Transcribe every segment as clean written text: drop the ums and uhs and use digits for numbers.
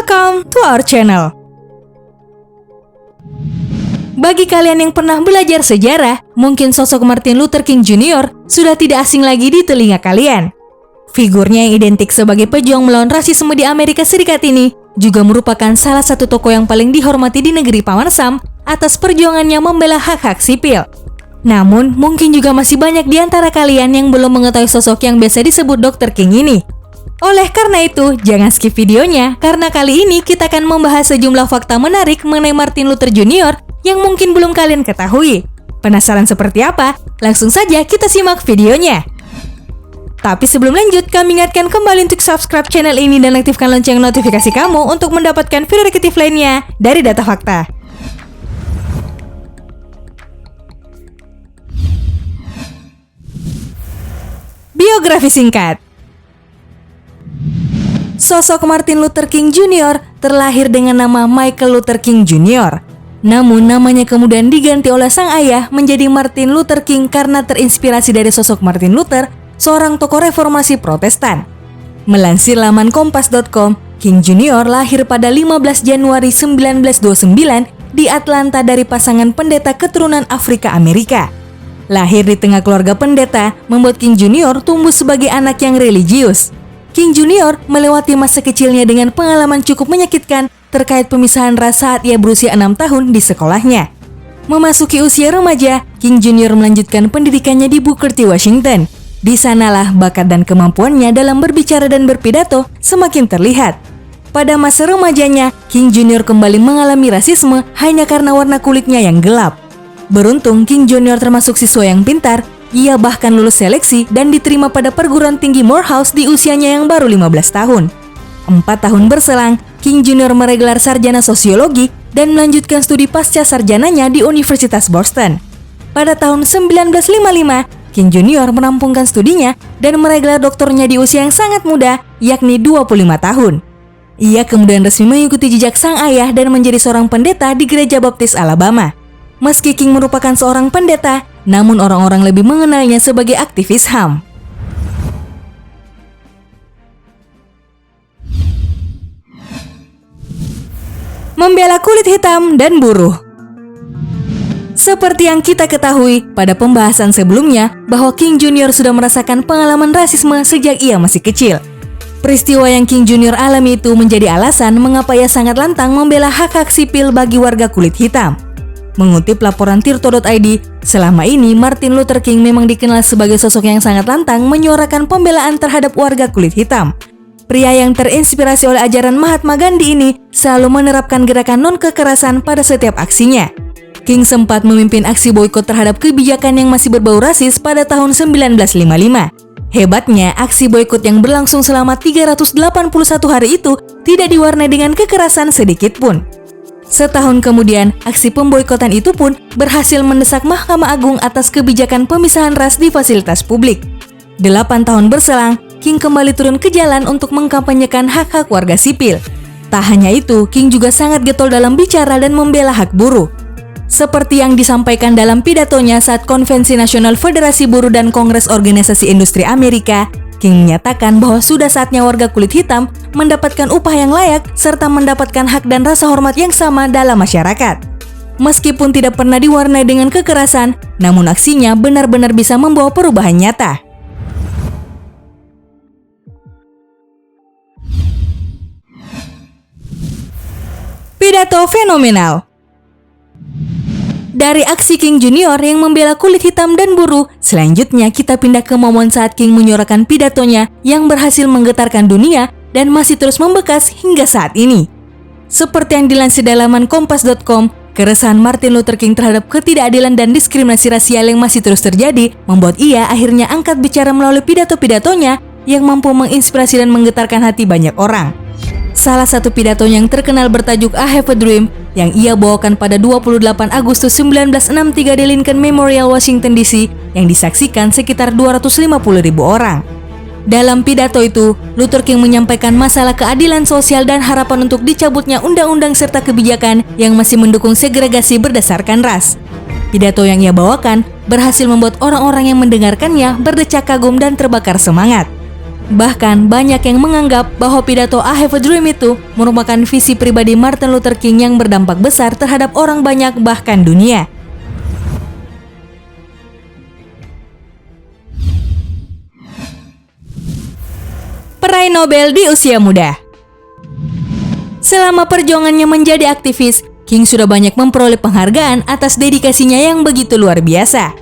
Welcome to our channel. Bagi kalian yang pernah belajar sejarah, mungkin sosok Martin Luther King Jr. sudah tidak asing lagi di telinga kalian. Figurnya yang identik sebagai pejuang melawan rasisme di Amerika Serikat ini juga merupakan salah satu tokoh yang paling dihormati di negeri Paman Sam atas perjuangannya membela hak-hak sipil. Namun, mungkin juga masih banyak di antara kalian yang belum mengetahui sosok yang biasa disebut Dr. King ini. Oleh karena itu, jangan skip videonya, karena kali ini kita akan membahas sejumlah fakta menarik mengenai Martin Luther Jr. yang mungkin belum kalian ketahui. Penasaran seperti apa? Langsung saja kita simak videonya. Tapi sebelum lanjut, kami ingatkan kembali untuk subscribe channel ini dan aktifkan lonceng notifikasi kamu untuk mendapatkan video edukatif lainnya dari Data Fakta. Biografi singkat. Sosok Martin Luther King Jr. terlahir dengan nama Michael Luther King Jr. Namun namanya kemudian diganti oleh sang ayah menjadi Martin Luther King karena terinspirasi dari sosok Martin Luther, seorang tokoh reformasi Protestan. Melansir laman kompas.com, King Jr. lahir pada 15 Januari 1929 di Atlanta dari pasangan pendeta keturunan Afrika Amerika. Lahir di tengah keluarga pendeta membuat King Jr. tumbuh sebagai anak yang religius. King Jr. melewati masa kecilnya dengan pengalaman cukup menyakitkan terkait pemisahan ras saat ia berusia 6 tahun di sekolahnya. Memasuki usia remaja, King Jr. melanjutkan pendidikannya di Booker T. Washington. Di sanalah bakat dan kemampuannya dalam berbicara dan berpidato semakin terlihat. Pada masa remajanya, King Jr. kembali mengalami rasisme hanya karena warna kulitnya yang gelap. Beruntung, King Jr. termasuk siswa yang pintar. Ia bahkan lulus seleksi dan diterima pada perguruan tinggi Morehouse di usianya yang baru 15 tahun. 4 tahun berselang, King Jr. meraih gelar sarjana sosiologi dan melanjutkan studi pasca sarjananya di Universitas Boston. Pada tahun 1955, King Jr. merampungkan studinya dan meraih gelar doktornya di usia yang sangat muda, yakni 25 tahun. Ia kemudian resmi mengikuti jejak sang ayah dan menjadi seorang pendeta di Gereja Baptis Alabama. Meski King merupakan seorang pendeta, namun orang-orang lebih mengenalnya sebagai aktivis HAM. Membela kulit hitam dan buruh. Seperti yang kita ketahui pada pembahasan sebelumnya bahwa King Jr. sudah merasakan pengalaman rasisme sejak ia masih kecil. Peristiwa yang King Jr. alami itu menjadi alasan mengapa ia sangat lantang membela hak-hak sipil bagi warga kulit hitam. Mengutip laporan Tirto.id, selama ini Martin Luther King memang dikenal sebagai sosok yang sangat lantang menyuarakan pembelaan terhadap warga kulit hitam. Pria yang terinspirasi oleh ajaran Mahatma Gandhi ini selalu menerapkan gerakan non-kekerasan pada setiap aksinya. King sempat memimpin aksi boikot terhadap kebijakan yang masih berbau rasis pada tahun 1955. Hebatnya, aksi boikot yang berlangsung selama 381 hari itu tidak diwarnai dengan kekerasan sedikit pun. Setahun kemudian, aksi pemboikotan itu pun berhasil mendesak Mahkamah Agung atas kebijakan pemisahan ras di fasilitas publik. 8 tahun berselang, King kembali turun ke jalan untuk mengkampanyekan hak-hak warga sipil. Tak hanya itu, King juga sangat getol dalam bicara dan membela hak buruh. Seperti yang disampaikan dalam pidatonya saat Konvensi Nasional Federasi Buruh dan Kongres Organisasi Industri Amerika, King menyatakan bahwa sudah saatnya warga kulit hitam mendapatkan upah yang layak serta mendapatkan hak dan rasa hormat yang sama dalam masyarakat. Meskipun tidak pernah diwarnai dengan kekerasan, namun aksinya benar-benar bisa membawa perubahan nyata. Pidato fenomenal. Dari aksi King Jr. yang membela kulit hitam dan buruh, selanjutnya kita pindah ke momen saat King menyuarakan pidatonya yang berhasil menggetarkan dunia dan masih terus membekas hingga saat ini. Seperti yang dilansir dari laman kompas.com, keresahan Martin Luther King terhadap ketidakadilan dan diskriminasi rasial yang masih terus terjadi membuat ia akhirnya angkat bicara melalui pidato-pidatonya yang mampu menginspirasi dan menggetarkan hati banyak orang. Salah satu pidato yang terkenal bertajuk I Have a Dream yang ia bawakan pada 28 Agustus 1963 di Lincoln Memorial, Washington DC yang disaksikan sekitar 250.000 orang. Dalam pidato itu, Luther King menyampaikan masalah keadilan sosial dan harapan untuk dicabutnya undang-undang serta kebijakan yang masih mendukung segregasi berdasarkan ras. Pidato yang ia bawakan berhasil membuat orang-orang yang mendengarkannya berdecak kagum dan terbakar semangat. Bahkan banyak yang menganggap bahwa pidato I Have a Dream itu merupakan visi pribadi Martin Luther King yang berdampak besar terhadap orang banyak bahkan dunia. Peraih Nobel di usia muda. Selama perjuangannya menjadi aktivis, King sudah banyak memperoleh penghargaan atas dedikasinya yang begitu luar biasa.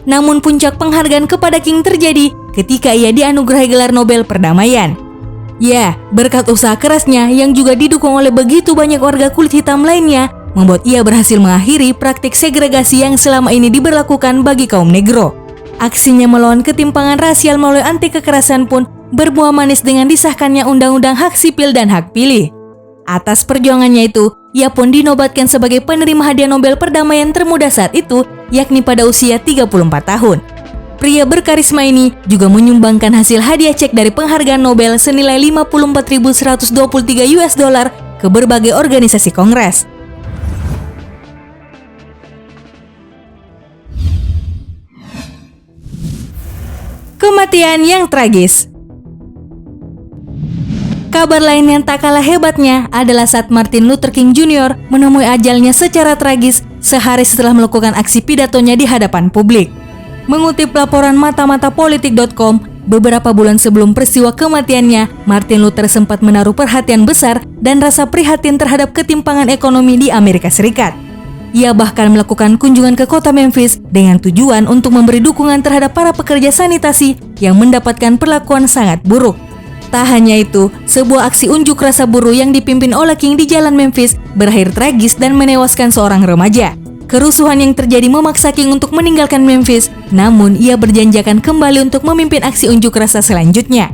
Namun puncak penghargaan kepada King terjadi ketika ia dianugerahi gelar Nobel Perdamaian. Ya, berkat usaha kerasnya yang juga didukung oleh begitu banyak warga kulit hitam lainnya, membuat ia berhasil mengakhiri praktik segregasi yang selama ini diberlakukan bagi kaum negro. Aksinya melawan ketimpangan rasial melalui anti kekerasan pun berbuah manis dengan disahkannya Undang-Undang Hak Sipil dan Hak Pilih. Atas perjuangannya itu, ia pun dinobatkan sebagai penerima hadiah Nobel Perdamaian termuda saat itu, yakni pada usia 34 tahun. Pria berkarisma ini juga menyumbangkan hasil hadiah cek dari penghargaan Nobel senilai 54.123 US dollar ke berbagai organisasi kongres. Kematian yang tragis. Kabar lain yang tak kalah hebatnya adalah saat Martin Luther King Jr. menemui ajalnya secara tragis sehari setelah melakukan aksi pidatonya di hadapan publik. Mengutip laporan matamatapolitik.com, beberapa bulan sebelum peristiwa kematiannya, Martin Luther sempat menaruh perhatian besar dan rasa prihatin terhadap ketimpangan ekonomi di Amerika Serikat. Ia bahkan melakukan kunjungan ke kota Memphis dengan tujuan untuk memberi dukungan terhadap para pekerja sanitasi yang mendapatkan perlakuan sangat buruk. Tak hanya itu, sebuah aksi unjuk rasa buruh yang dipimpin oleh King di jalan Memphis berakhir tragis dan menewaskan seorang remaja. Kerusuhan yang terjadi memaksa King untuk meninggalkan Memphis, namun ia berjanji akan kembali untuk memimpin aksi unjuk rasa selanjutnya.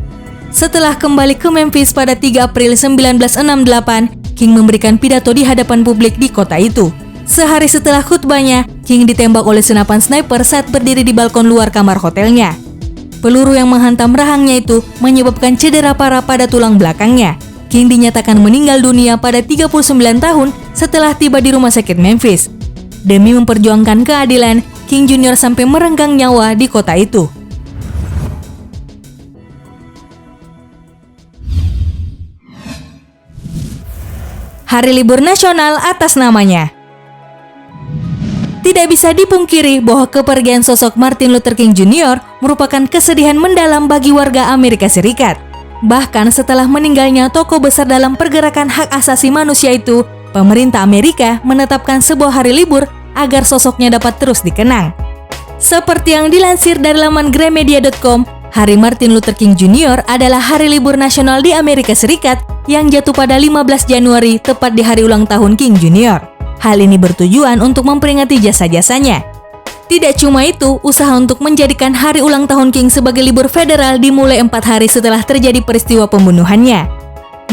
Setelah kembali ke Memphis pada 3 April 1968, King memberikan pidato di hadapan publik di kota itu. Sehari setelah khutbahnya, King ditembak oleh senapan sniper saat berdiri di balkon luar kamar hotelnya. Peluru yang menghantam rahangnya itu menyebabkan cedera parah pada tulang belakangnya. King dinyatakan meninggal dunia pada 39 tahun setelah tiba di rumah sakit Memphis. Demi memperjuangkan keadilan, King Jr. sampai merenggang nyawa di kota itu. Hari libur nasional atas namanya. Tidak bisa dipungkiri bahwa kepergian sosok Martin Luther King Jr. merupakan kesedihan mendalam bagi warga Amerika Serikat. Bahkan setelah meninggalnya tokoh besar dalam pergerakan hak asasi manusia itu, pemerintah Amerika menetapkan sebuah hari libur agar sosoknya dapat terus dikenang. Seperti yang dilansir dari laman Gramedia.com, Hari Martin Luther King Jr. adalah hari libur nasional di Amerika Serikat yang jatuh pada 15 Januari tepat di hari ulang tahun King Jr. Hal ini bertujuan untuk memperingati jasa-jasanya. Tidak cuma itu, usaha untuk menjadikan hari ulang tahun King sebagai libur federal dimulai 4 hari setelah terjadi peristiwa pembunuhannya.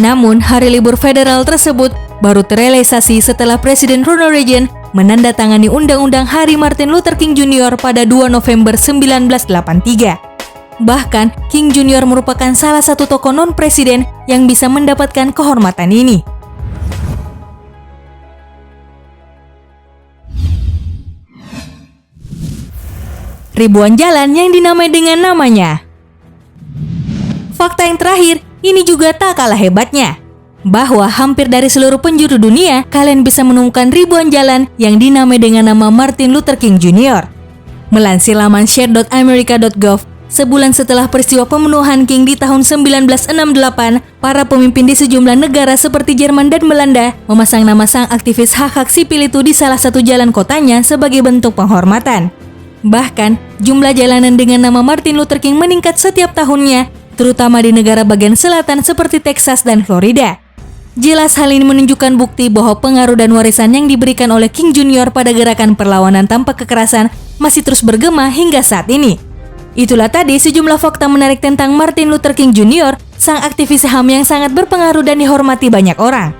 Namun, hari libur federal tersebut baru terrealisasi setelah Presiden Ronald Reagan menandatangani Undang-Undang Hari Martin Luther King Jr. pada 2 November 1983. Bahkan, King Jr. merupakan salah satu tokoh non-presiden yang bisa mendapatkan kehormatan ini. Ribuan jalan yang dinamai dengan namanya. Fakta yang terakhir, ini juga tak kalah hebatnya. Bahwa hampir dari seluruh penjuru dunia, kalian bisa menemukan ribuan jalan yang dinamai dengan nama Martin Luther King Jr. Melansir laman share.america.gov, sebulan setelah peristiwa pembunuhan King di tahun 1968, para pemimpin di sejumlah negara seperti Jerman dan Belanda memasang nama sang aktivis hak-hak sipil itu di salah satu jalan kotanya sebagai bentuk penghormatan. Bahkan, jumlah jalanan dengan nama Martin Luther King meningkat setiap tahunnya, terutama di negara bagian selatan seperti Texas dan Florida. Jelas hal ini menunjukkan bukti bahwa pengaruh dan warisan yang diberikan oleh King Jr. pada gerakan perlawanan tanpa kekerasan masih terus bergema hingga saat ini. Itulah tadi sejumlah fakta menarik tentang Martin Luther King Jr., sang aktivis HAM yang sangat berpengaruh dan dihormati banyak orang.